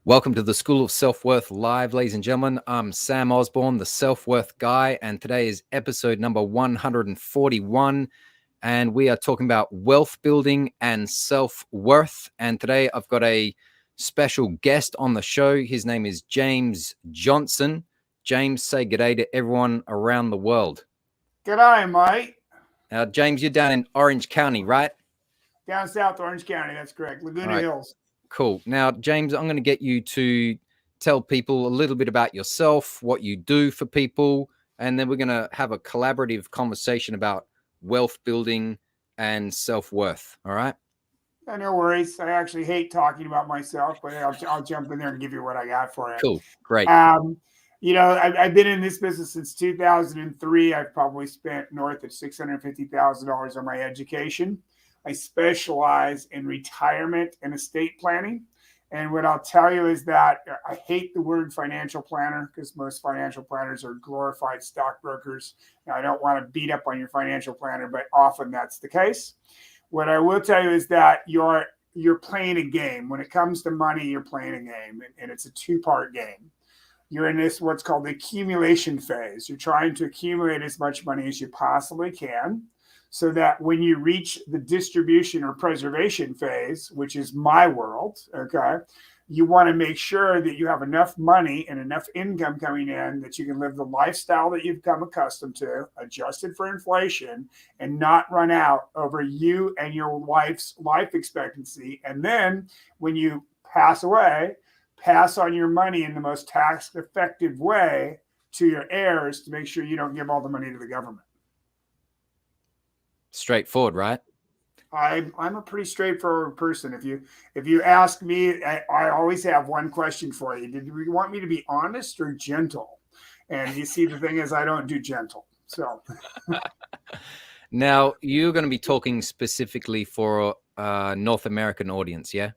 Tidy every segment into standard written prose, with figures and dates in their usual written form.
Welcome to the School of Self-Worth Live, ladies and gentlemen. I'm Sam Osborne, the Self-Worth Guy, and today is episode number 141, and we are talking about wealth building and self-worth. And today I've got a special guest on the show. His name is James Johnson. James, say g'day to everyone around the world. G'day, mate. James, you're down in Orange County, right? Down south Orange County, that's correct. Laguna Hills. Cool. Now, James, I'm going to get you to tell people a little bit about yourself, what you do for people, and then we're going to have a collaborative conversation about wealth building and self-worth. All right? Yeah, no worries. I actually hate talking about myself, but I'll jump in there and give you what I got for you. Cool. Great. I've been in this business since 2003. I've probably spent north of $650,000 on my education. I specialize in retirement and estate planning. And what I'll tell you is that I hate the word financial planner because most financial planners are glorified stockbrokers. Now, I don't want to beat up on your financial planner, but often that's the case. What I will tell you is that you're playing a game. When it comes to money, you're playing a game, and it's a two-part game. You're in this what's called the accumulation phase. You're trying to accumulate as much money as you possibly can, so that when you reach the distribution or preservation phase, which is my world, okay, you want to make sure that you have enough money and enough income coming in that you can live the lifestyle that you've become accustomed to, adjusted for inflation, and not run out over you and your wife's life expectancy. And then when you pass away, pass on your money in the most tax-effective way to your heirs to make sure you don't give all the money to the government. Straightforward, right? I'm a pretty straightforward person. If you ask me, I always have one question for you. Did you want me to be honest or gentle? And you see, the thing is, I don't do gentle. So now you're going to be talking specifically for a North American audience, yeah?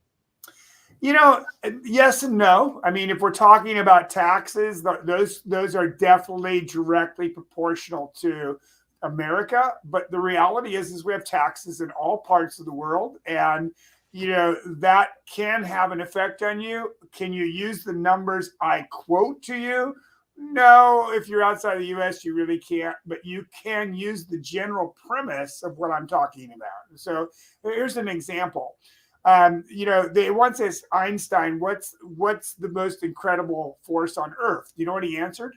Yes and no. I mean, if we're talking about taxes, those are definitely directly proportional to America, but the reality is we have taxes in all parts of the world, and that can have an effect on you. Can you use the numbers I quote to you? No, if you're outside the US, you really can't, but you can use the general premise of what I'm talking about. So here's an example. They once asked Einstein, what's the most incredible force on Earth? Do you know what he answered?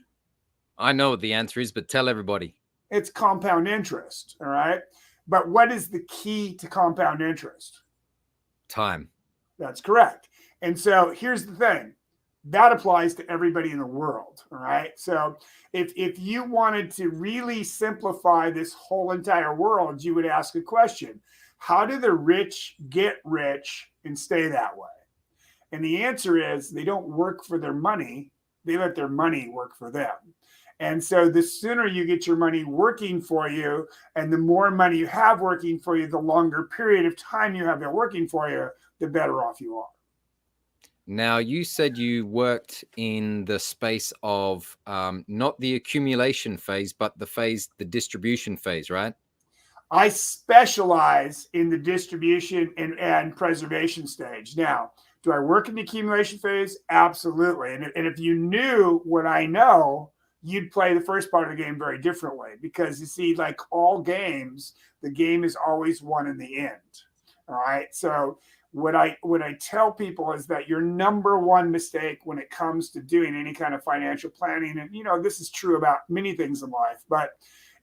I know what the answer is, but tell everybody. It's compound interest, all right? But what is the key to compound interest? Time. That's correct. And so here's the thing. That applies to everybody in the world, all right? So if you wanted to really simplify this whole entire world, you would ask a question. How do the rich get rich and stay that way? And the answer is they don't work for their money. They let their money work for them. And so the sooner you get your money working for you and the more money you have working for you, the longer period of time you have it working for you, the better off you are. Now, you said you worked in the space of not the accumulation phase, but the distribution phase, right? I specialize in the distribution and preservation stage. Now, do I work in the accumulation phase? Absolutely. And if you knew what I know, you'd play the first part of the game very differently, because you see, like all games, the game is always won in the end. All right. So what I tell people is that your number one mistake when it comes to doing any kind of financial planning, and this is true about many things in life, but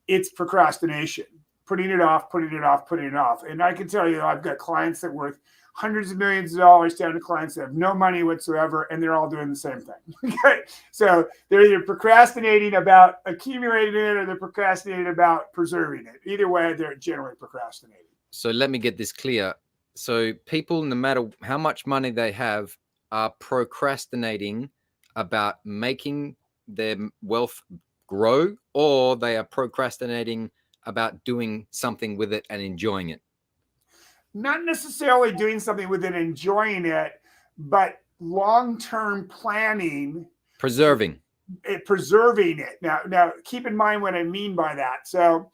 it's procrastination, putting it off. And I can tell you, I've got clients that worth hundreds of millions of dollars down to clients that have no money whatsoever, and they're all doing the same thing. Okay, so they're either procrastinating about accumulating it or they're procrastinating about preserving it. Either way, they're generally procrastinating. So let me get this clear. So people, no matter how much money they have, are procrastinating about making their wealth grow, or they are procrastinating about doing something with it and enjoying it. Not necessarily doing something with it, enjoying it, but long-term planning. Preserving it. Now, keep in mind what I mean by that. So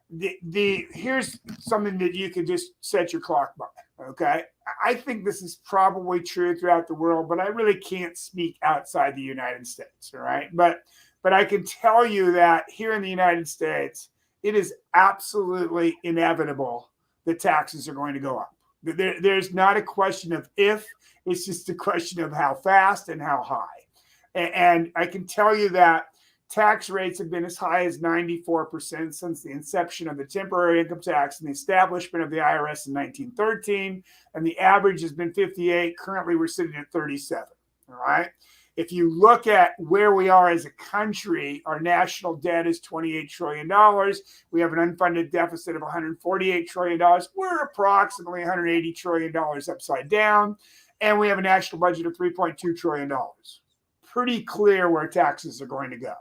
here's something that you can just set your clock by, okay? I think this is probably true throughout the world, but I really can't speak outside the United States. All right. But I can tell you that here in the United States, it is absolutely inevitable that taxes are going to go up. There's not a question of if, it's just a question of how fast and how high. And I can tell you that tax rates have been as high as 94% since the inception of the temporary income tax and the establishment of the IRS in 1913. And the average has been 58. Currently, we're sitting at 37. All right. If you look at where we are as a country, our national debt is $28 trillion. We have an unfunded deficit of $148 trillion. We're approximately $180 trillion upside down. And we have a national budget of $3.2 trillion. Pretty clear where taxes are going to go.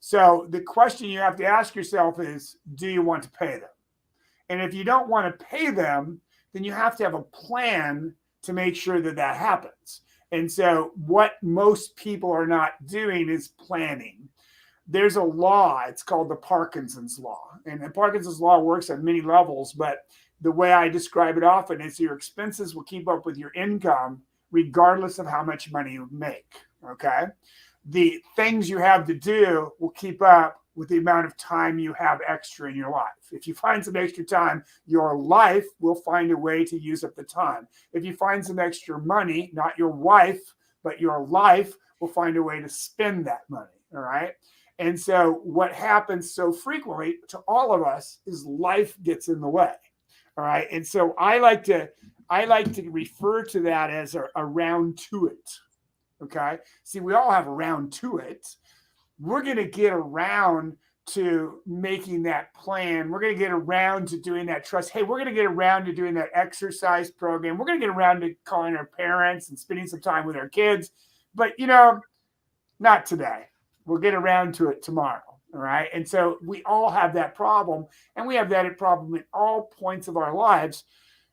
So the question you have to ask yourself is, do you want to pay them? And if you don't want to pay them, then you have to have a plan to make sure that that happens. And so what most people are not doing is planning. There's a law, it's called the Parkinson's law. And the Parkinson's law works on many levels, but the way I describe it often is your expenses will keep up with your income regardless of how much money you make, okay? The things you have to do will keep up with the amount of time you have extra in your life. If you find some extra time, your life will find a way to use up the time. If you find some extra money, not your wife, but your life will find a way to spend that money, all right? And so what happens so frequently to all of us is life gets in the way, all right? And so I like to refer to that as a round to it, okay? See, we all have a round to it. We're going to get around to making that plan. We're going to get around to doing that trust. Hey, we're going to get around to doing that exercise program. We're going to get around to calling our parents and spending some time with our kids. But, not today. We'll get around to it tomorrow. All right. And so we all have that problem. And we have that problem at all points of our lives.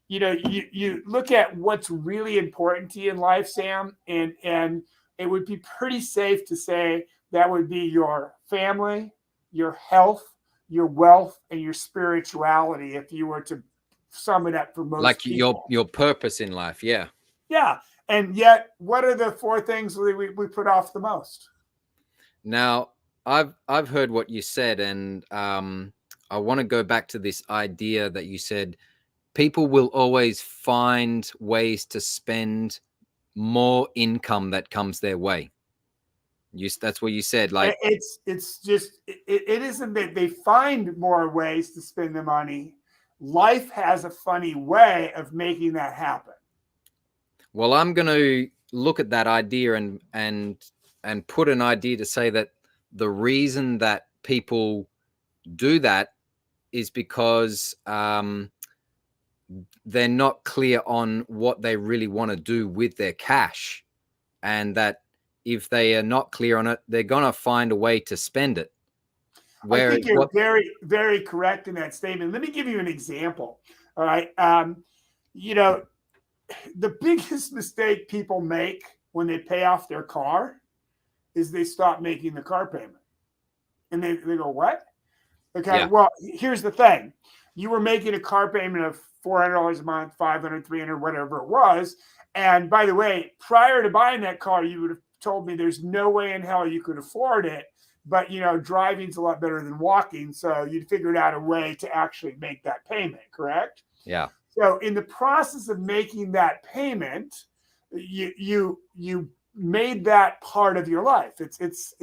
You look at what's really important to you in life, Sam, and it would be pretty safe to say that would be your family, your health, your wealth, and your spirituality, if you were to sum it up for most people. Like your purpose in life, yeah. Yeah. And yet, what are the four things we put off the most? Now, I've heard what you said, and I want to go back to this idea that you said people will always find ways to spend more income that comes their way. That's what you said. Like it's just it isn't that they find more ways to spend the money. Life has a funny way of making that happen. Well, I'm going to look at that idea and put an idea to say that the reason that people do that is because they're not clear on what they really want to do with their cash, and that if they are not clear on it, they're going to find a way to spend it. I think you're very, very correct in that statement. Let me give you an example. All right. The biggest mistake people make when they pay off their car is they stop making the car payment. And they go, what? Okay. Yeah. Well, here's the thing. You were making a car payment of $400 a month, $500, $300, whatever it was. And by the way, prior to buying that car, you would have told me there's no way in hell you could afford it. But, driving's a lot better than walking. So you'd figured out a way to actually make that payment, correct? Yeah. So in the process of making that payment, you made that part of your life. It's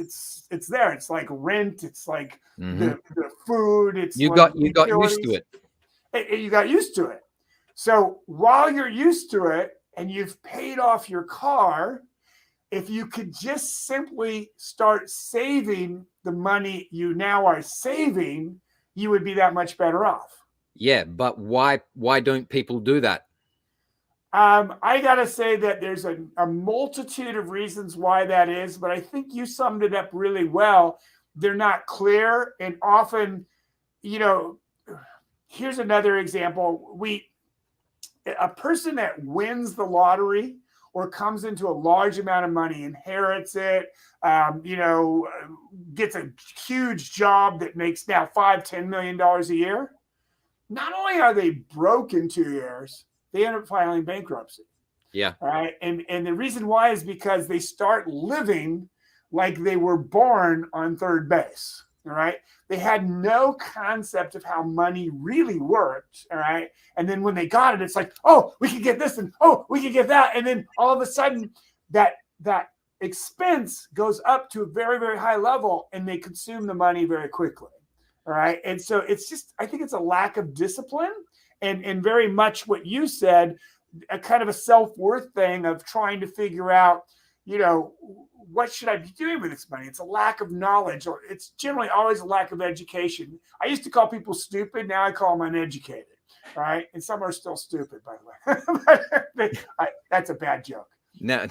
there. It's like rent. It's like the food. It's you got used to it. You got used to it. So while you're used to it and you've paid off your car, if you could just simply start saving the money you now are saving, you would be that much better off. Yeah, but why don't people do that? I got to say that there's a multitude of reasons why that is, but I think you summed it up really well. They're not clear, and often, here's another example. A person that wins the lottery or comes into a large amount of money, inherits it, gets a huge job that makes now $5-10 million a year. Not only are they broke in 2 years, they end up filing bankruptcy. Yeah. All right. And the reason why is because they start living like they were born on third base. All right. They had no concept of how money really worked. All right. And then when they got it, it's like, oh, we can get this and oh, we can get that. And then all of a sudden that expense goes up to a very, very high level and they consume the money very quickly. All right. And so it's just, I think it's a lack of discipline and very much what you said, a kind of a self-worth thing of trying to figure out, what should I be doing with this money? It's a lack of knowledge, or it's generally always a lack of education. I used to call people stupid. Now I call them uneducated. Right. And some are still stupid, by the way. That's a bad joke. Now,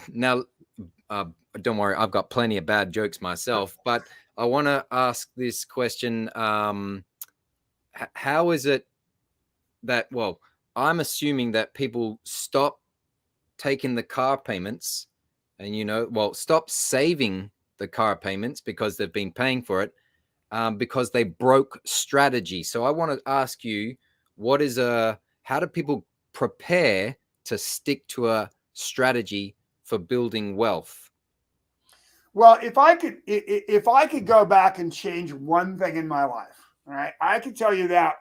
don't worry, I've got plenty of bad jokes myself, but I want to ask this question. How is it that, well, I'm assuming that people stop taking the car payments and, stop saving the car payments because they've been paying for it because they broke strategy. So I want to ask you, how do people prepare to stick to a strategy for building wealth? Well, if I could go back and change one thing in my life, all right, I could tell you that,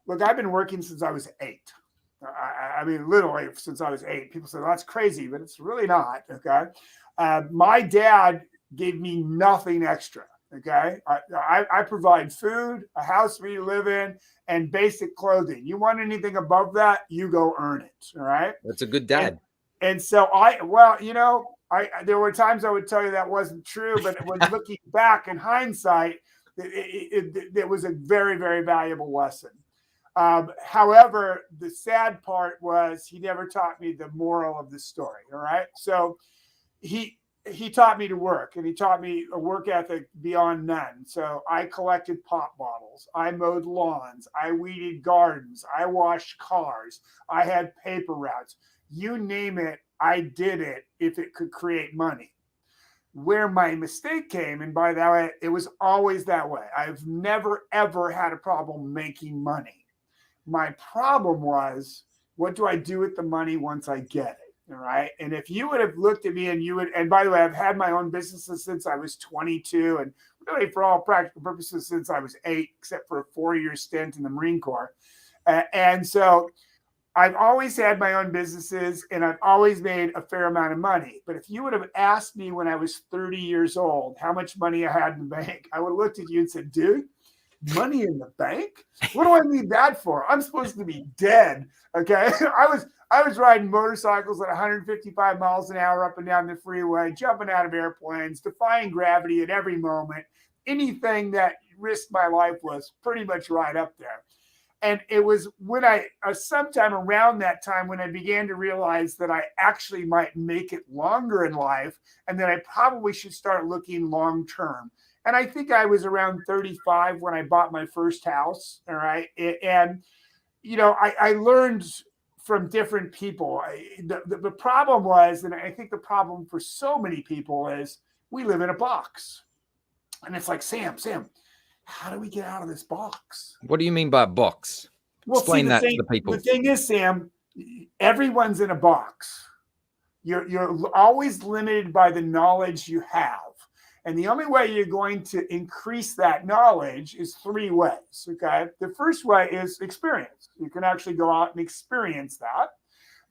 look, I've been working since I was 8. I mean, literally since I was 8. People say, well, that's crazy, but it's really not. Okay. My dad gave me nothing extra. Okay. I provide food, a house for you to live in, and basic clothing. You want anything above that, you go earn it. All right. That's a good dad. And so there were times I would tell you that wasn't true, but when looking back in hindsight, it was a very, very valuable lesson. However, the sad part was he never taught me the moral of the story. All right. So he taught me to work, and he taught me a work ethic beyond none. So I collected pop bottles. I mowed lawns. I weeded gardens. I washed cars. I had paper routes. You name it, I did it if it could create money. Where my mistake came, and by that way, it was always that way. I've never, ever had a problem making money. My problem was, what do I do with the money once I get it? All right. And if you would have looked at me and by the way, I've had my own businesses since I was 22 and really for all practical purposes since I was 8, except for a 4-year stint in the Marine Corps. And so I've always had my own businesses and I've always made a fair amount of money. But if you would have asked me when I was 30 years old how much money I had in the bank, I would have looked at you and said, dude, money in the bank? What do I need that for? I'm supposed to be dead. Okay. I was riding motorcycles at 155 miles an hour up and down the freeway, jumping out of airplanes, defying gravity at every moment. Anything that risked my life was pretty much right up there. And it was when sometime around that time when I began to realize that I actually might make it longer in life and that I probably should start looking long term. And I think I was around 35 when I bought my first house. All right. And, I learned from different people. The problem was, and I think the problem for so many people is we live in a box. And it's like, Sam, how do we get out of this box? What do you mean by box? Explain that to the people. The thing is, Sam, everyone's in a box. You're always limited by the knowledge you have. And the only way you're going to increase that knowledge is 3 ways, okay? The first way is experience. You can actually go out and experience that.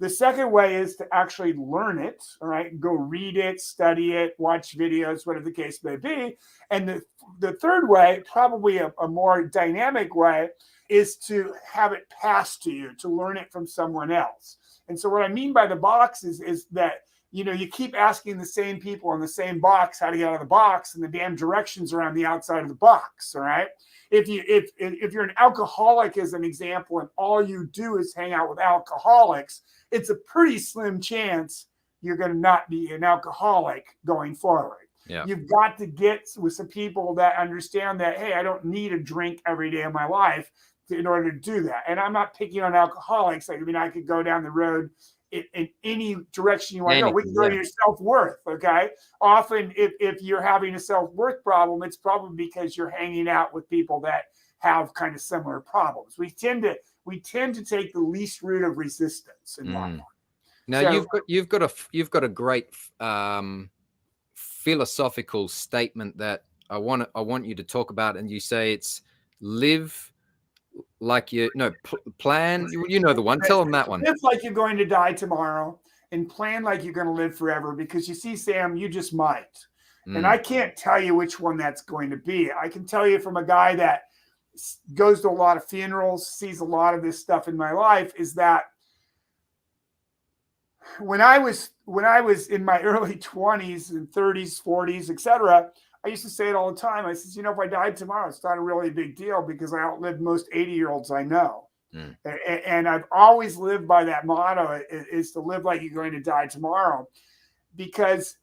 The second way is to actually learn it, all right? Go read it, study it, watch videos, whatever the case may be. And the third way, probably a more dynamic way, is to have it passed to you, to learn it from someone else. And so what I mean by the box is that you keep asking the same people in the same box how to get out of the box, and the damn directions are on the outside of the box. All right. If you're an alcoholic, as an example, and all you do is hang out with alcoholics, it's a pretty slim chance you're going to not be an alcoholic going forward. Yeah. You've got to get with some people that understand that, hey, I don't need a drink every day of my life in order to do that. And I'm not picking on alcoholics. I mean, I could go down the road in any direction you want to go. We can go to your self-worth, okay? Often, if you're having a self-worth problem, it's probably because you're hanging out with people that have kind of similar problems. We tend we tend to take the least route of resistance in life. Now So, you've got a great philosophical statement that I want you to talk about, and you say it's live like plan. You know the one. Tell them that one. live like you're going to die tomorrow and plan like you're going to live forever, because you see, Sam, you just might. And I can't tell you which one that's going to be. I can tell you from a guy that goes to a lot of funerals, sees a lot of this stuff in my life, is that when I was in my early 20s and 30s, 40s, etc., I used to say it all the time. I said, if I died tomorrow, it's not a really big deal because I outlived most 80-year-olds I know. And I've always lived by that motto, is to live like you're going to die tomorrow, because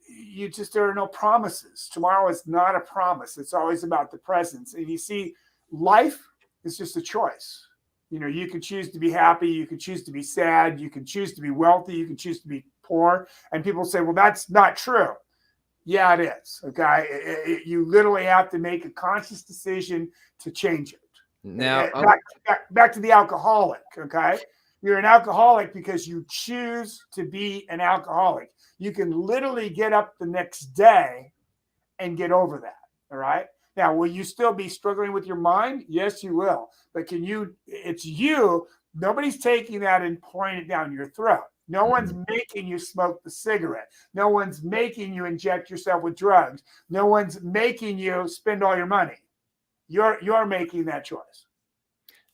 there are no promises. Tomorrow is not a promise. It's always about the present. And you see, life is just a choice. You can choose to be happy. You can choose to be sad. You can choose to be wealthy. You can choose to be poor. And people say, well, that's not true. Yeah, it is. Okay. You literally have to make a conscious decision to change it. Now, back to the alcoholic. Okay. You're an alcoholic because you choose to be an alcoholic. You can literally get up the next day and get over that. All right. Now, will you still be struggling with your mind? Yes, you will. But it's you. Nobody's taking that and pouring it down your throat. No one's making you smoke the cigarette. No one's making you inject yourself with drugs. No one's making you spend all your money. You're making that choice.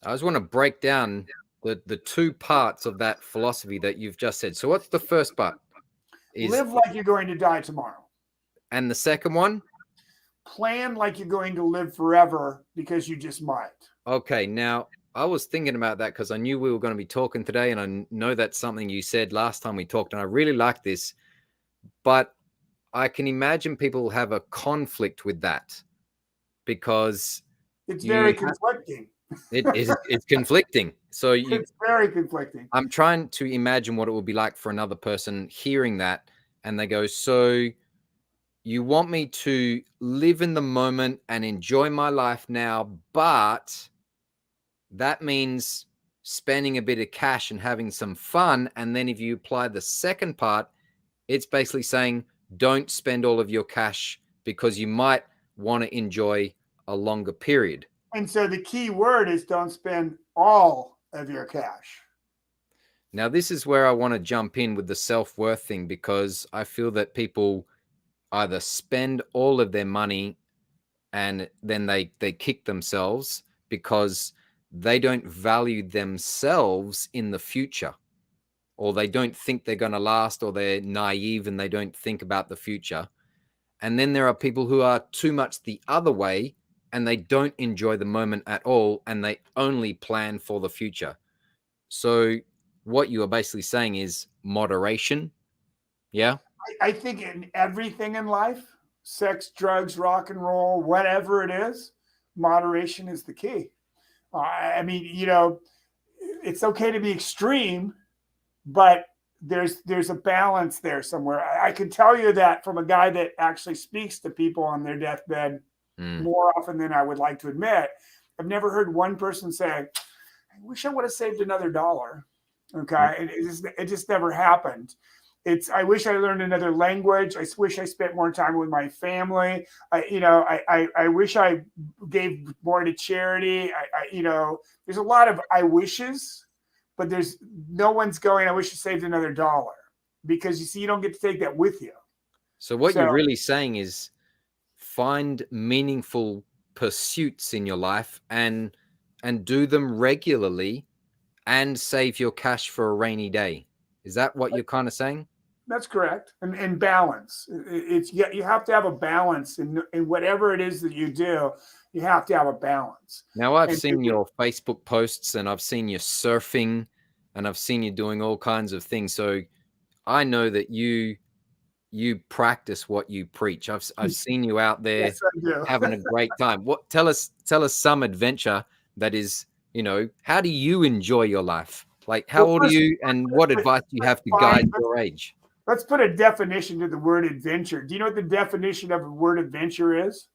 I just want to break down the two parts of that philosophy that you've just said. So what's the first part? Live like you're going to die tomorrow. And the second one? Plan like you're going to live forever because you just might. Okay, now I was thinking about that because I knew we were going to be talking today, and I know that's something you said last time we talked, and I really like this. But I can imagine people have a conflict with that because it's very conflicting. It's conflicting. So it's very conflicting. I'm trying to imagine what it would be like for another person hearing that, and they go, so you want me to live in the moment and enjoy my life now, but that means spending a bit of cash and having some fun. And then if you apply the second part, it's basically saying don't spend all of your cash because you might want to enjoy a longer period. And so the key word is don't spend all of your cash. Now, this is where I want to jump in with the self-worth thing, because I feel that people either spend all of their money and then they kick themselves because they don't value themselves in the future, or they don't think they're going to last, or they're naive and they don't think about the future. And then there are people who are too much the other way, and they don't enjoy the moment at all, and they only plan for the future. So what you are basically saying is moderation. Yeah. I think in everything in life, sex, drugs, rock and roll, whatever it is, moderation is the key. I mean, it's okay to be extreme, but there's a balance there somewhere. I can tell you that from a guy that actually speaks to people on their deathbed more often than I would like to admit. I've never heard one person say, I wish I would have saved another $1. Okay. It just never happened. I wish I learned another language. I wish I spent more time with my family. I wish I gave more to charity. There's a lot of I wishes, but there's no one's going, I wish I saved another $1, because you see, you don't get to take that with you. So what you're really saying is find meaningful pursuits in your life and do them regularly and save your cash for a rainy day. Is that what you're kind of saying? That's correct. And balance. You have to have a balance in whatever it is that you do. You have to have a balance. Now, I've seen your Facebook posts, and I've seen you surfing, and I've seen you doing all kinds of things. So I know that you practice what you preach. I've seen you out there yes, I do. having a great time. Tell us some adventure that is, how do you enjoy your life? Like, how old are you, and what advice do you have to guide your age? Let's put a definition to the word adventure. Do you know what the definition of the word adventure is?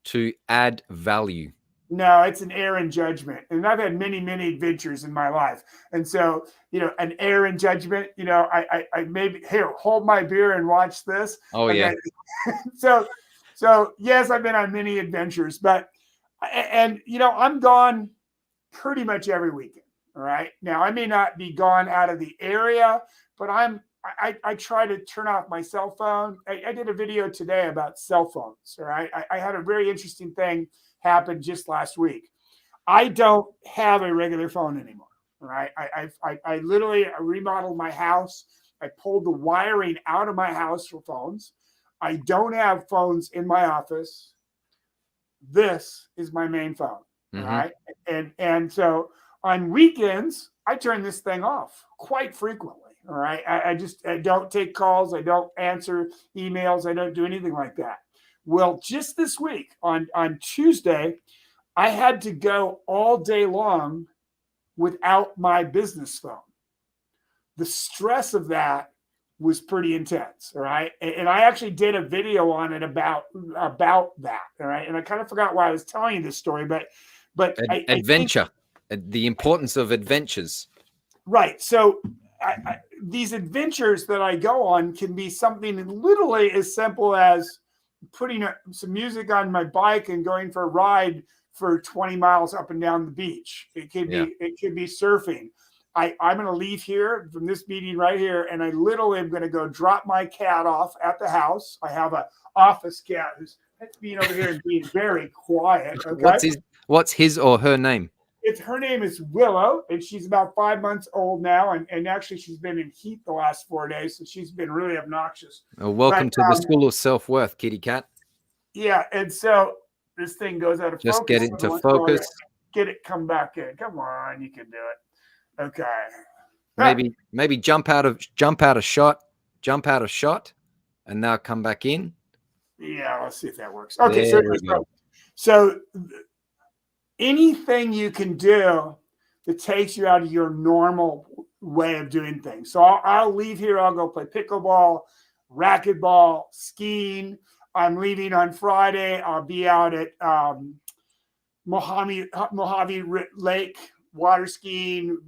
To add value. No, it's an error in judgment. And I've had many, many adventures in my life. And so, an error in judgment, I maybe, here, hold my beer and watch this. Oh, Okay. yeah. So yes, I've been on many adventures, but, and, I'm gone pretty much every weekend. All right. Now, I may not be gone out of the area, but I try to turn off my cell phone. I did a video today about cell phones. All right. I had a very interesting thing happen just last week. I don't have a regular phone anymore. All right. I literally remodeled my house. I pulled the wiring out of my house for phones. I don't have phones in my office. This is my main phone. All right. And so on weekends, I turn this thing off quite frequently. All right. I don't take calls. I don't answer emails. I don't do anything like that. Well, just this week on Tuesday, I had to go all day long without my business phone. The stress of that was pretty intense. All right. And I actually did a video on it about that. All right. And I kind of forgot why I was telling you this story, but adventure, the importance of adventures. Right. So these adventures that I go on can be something literally as simple as putting some music on my bike and going for a ride for 20 miles up and down the beach. It could be surfing. I'm going to leave here from this meeting right here, and I literally am going to go drop my cat off at the house. I have an office cat who's being over here and being very quiet. Okay? What's his or her name? Her name is Willow, and she's about 5 months old now, and actually she's been in heat the last 4 days, so she's been really obnoxious. Well, welcome to the School of Self-Worth, kitty cat. Yeah, and so this thing goes out of focus. Just get it into focus. Get it, come back in. Come on, you can do it. Okay. Maybe jump out of shot, and now come back in. Yeah, let's see if that works. Okay, so anything you can do that takes you out of your normal way of doing things. So I'll leave here. I'll go play pickleball, racquetball, skiing. I'm leaving on Friday. I'll be out at Mojave Lake, water skiing,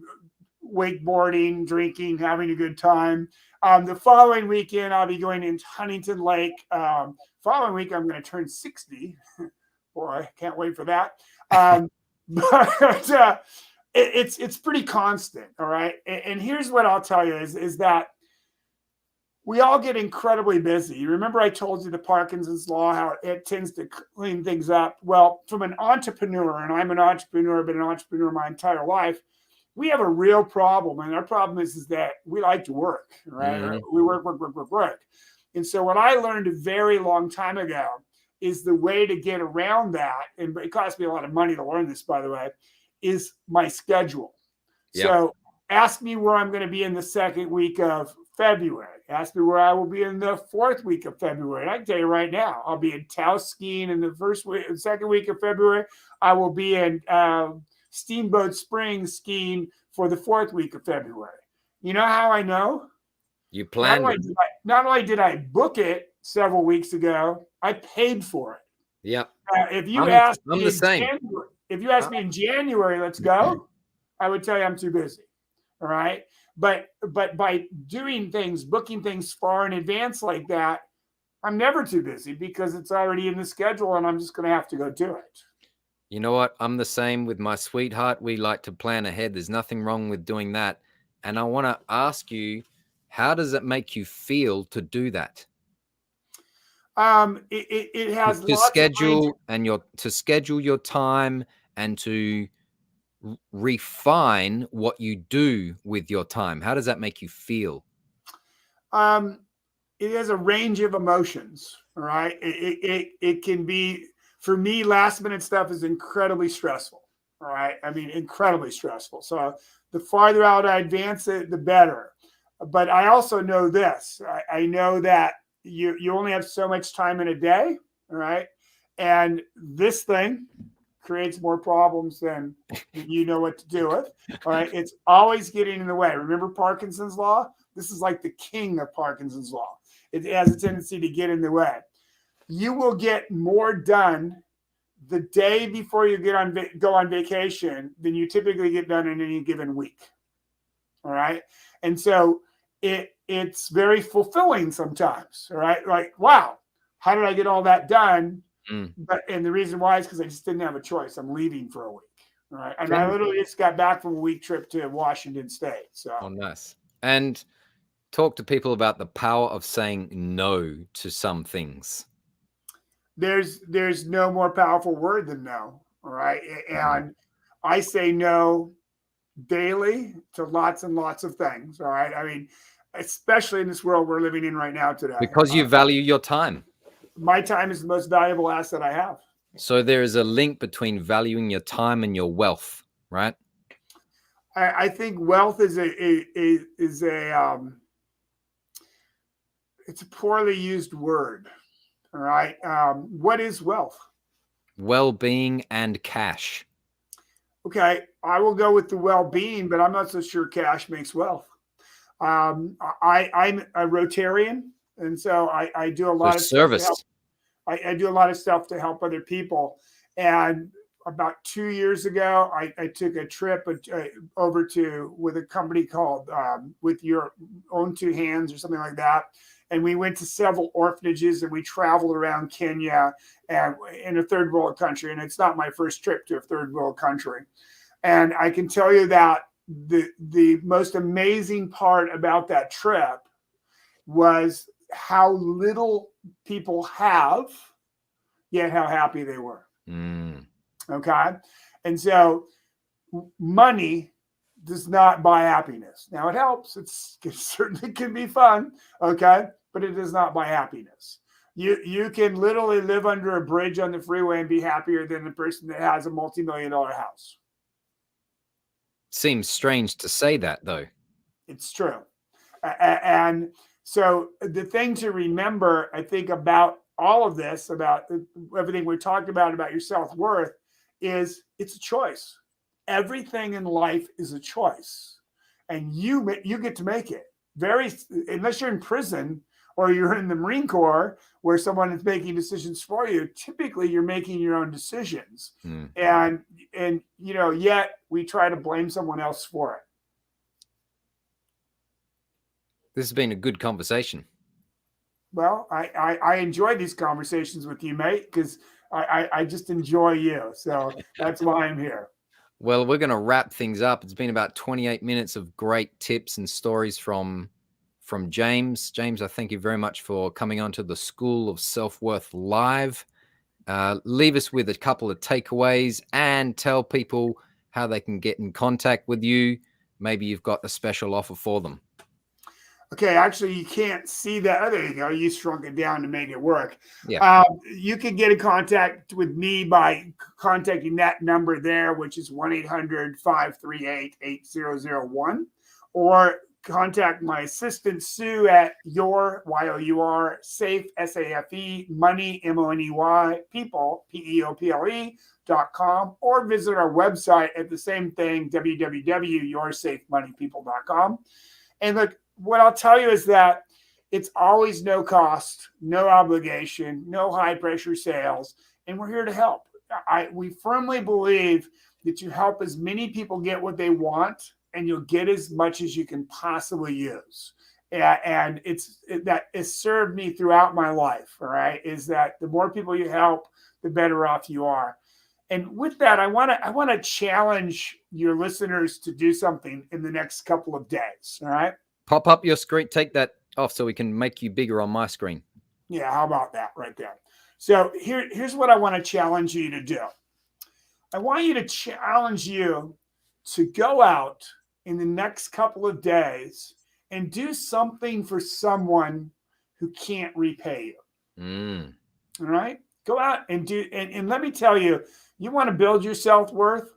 wakeboarding, drinking, having a good time. The following weekend, I'll be going into Huntington Lake. Following week, I'm going to turn 60. Boy, can't wait for that. But it's pretty constant, all right? And here's what I'll tell you is that we all get incredibly busy. You remember I told you the Parkinson's law, how it tends to clean things up? Well, from an entrepreneur, and I'm an entrepreneur, been an entrepreneur my entire life, we have a real problem. And our problem is that we like to work, right? Mm-hmm. We work. And so what I learned a very long time ago is the way to get around that, and it cost me a lot of money to learn this, by the way, is my schedule. Yep. So ask me where I'm going to be in the second week of February. Ask me where I will be in the fourth week of February. And I can tell you right now, I'll be in Taos skiing in the second week of February. I will be in Steamboat Springs skiing for the fourth week of February. You know how I know? You planned it. Not only did I book it several weeks ago, I paid for it. Yep. If you ask me in January, let's go, I would tell you I'm too busy. All right. But by doing things, booking things far in advance like that, I'm never too busy because it's already in the schedule and I'm just going to have to go do it. You know what? I'm the same with my sweetheart. We like to plan ahead. There's nothing wrong with doing that. And I want to ask you, how does it make you feel to do that? It has to schedule to schedule your time and to refine what you do with your time. How does that make you feel? It has a range of emotions. All right. It can be, for me, last minute stuff is incredibly stressful. All right. I mean, incredibly stressful. So the farther out I advance it, the better. But I also know this. I know that you only have so much time in a day. All right. And this thing creates more problems than you know what to do with. All right. It's always getting in the way. Remember Parkinson's law? This is like the king of Parkinson's law. It has a tendency to get in the way. You will get more done the day before you go on vacation than you typically get done in any given week. All right. And so it's very fulfilling sometimes. All right. Like, wow, how did I get all that done? And the reason why is because I just didn't have a choice. I'm leaving for a week. All right. And I literally just got back from a week trip to Washington State. So nice. And talk to people about the power of saying no to some things. There's no more powerful word than no. All right. And I say no daily to lots and lots of things. All right. I mean, especially in this world we're living in right now today. Because you value your time. My time is the most valuable asset I have. So there is a link between valuing your time and your wealth, right? I think wealth is it's a poorly used word. All right. What is wealth? Well-being and cash. Okay, I will go with the well-being, but I'm not so sure cash makes wealth. I'm a Rotarian, and so I do a lot of service. Stuff to help. I do a lot of stuff to help other people. And about 2 years ago, I took a trip over with a company called With Your Own Two Hands or something like that. And we went to several orphanages and we traveled around Kenya and in a third world country. And it's not my first trip to a third world country. And I can tell you that the most amazing part about that trip was how little people have, yet how happy they were. Okay. And so money does not buy happiness. Now it helps. It certainly can be fun. Okay. But it does not buy happiness. You can literally live under a bridge on the freeway and be happier than the person that has a multi-million-dollar house. Seems strange to say that, though. It's true. And so the thing to remember, I think, about all of this, about everything we talked about your self-worth, is it's a choice. Everything in life is a choice. And you get to make it. Unless you're in prison or you're in the Marine Corps where someone is making decisions for you, typically you're making your own decisions. And yet we try to blame someone else for it. This has been a good conversation. Well, I enjoy these conversations with you, mate, because I just enjoy you. So that's why I'm here. Well, we're going to wrap things up. It's been about 28 minutes of great tips and stories from James. James, I thank you very much for coming on to the School of Self-Worth Live. Leave us with a couple of takeaways and tell people how they can get in contact with you. Maybe you've got a special offer for them. Okay, actually, you can't see that. Oh, there you go. You shrunk it down to make it work. Yeah. You can get in contact with me by contacting that number there, which is 1-800-538-8001, or contact my assistant, Sue, at your safe, SAFE, money, MONEY, people, PEOPLE.com, or visit our website at the same thing, www.yoursafemoneypeople.com. And look, what I'll tell you is that it's always no cost, no obligation, no high pressure sales, and we're here to help. We firmly believe that you help as many people get what they want, and you'll get as much as you can possibly use. And that has served me throughout my life. All right, is that the more people you help, the better off you are. And with that, I want to challenge your listeners to do something in the next couple of days. All right. Pop up your screen. Take that off so we can make you bigger on my screen. Yeah, how about that right there? So here's what I want to challenge you to do. I want you to challenge you to go out in the next couple of days and do something for someone who can't repay you. All right? Go out and do, and let me tell you, you want to build your self-worth?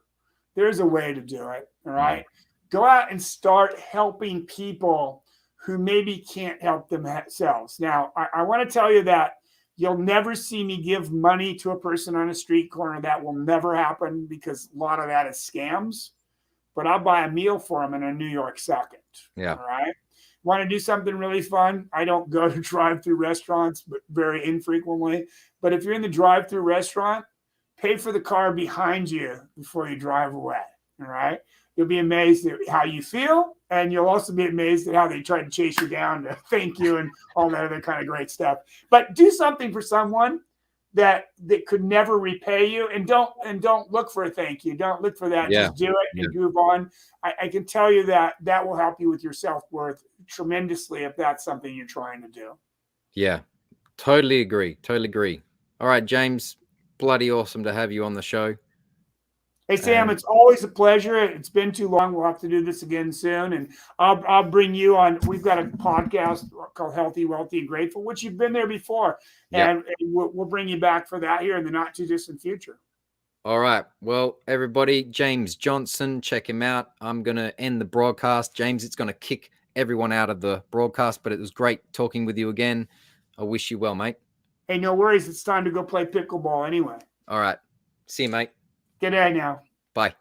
There's a way to do it. All right? Go out and start helping people who maybe can't help themselves. Now, I want to tell you that you'll never see me give money to a person on a street corner. That will never happen because a lot of that is scams. But I'll buy a meal for them in a New York second. Yeah. All right? Want to do something really fun? I don't go to drive-through restaurants, but very infrequently. But if you're in the drive-through restaurant, pay for the car behind you before you drive away. All right. You'll be amazed at how you feel. And you'll also be amazed at how they try to chase you down to thank you and all that other kind of great stuff. But do something for someone that could never repay you, and don't look for a thank you. Don't look for that. Yeah. Just do it and move on. I can tell you that will help you with your self-worth tremendously if that's something you're trying to do. Yeah, totally agree. All right, James, bloody awesome to have you on the show. Hey, Sam, it's always a pleasure. It's been too long. We'll have to do this again soon. And I'll bring you on. We've got a podcast called Healthy, Wealthy, and Grateful, which you've been there before. And we'll bring you back for that here in the not too distant future. All right. Well, everybody, James Johnson, check him out. I'm going to end the broadcast. James, it's going to kick everyone out of the broadcast, but it was great talking with you again. I wish you well, mate. Hey, no worries. It's time to go play pickleball anyway. All right. See you, mate. Good day now. Bye.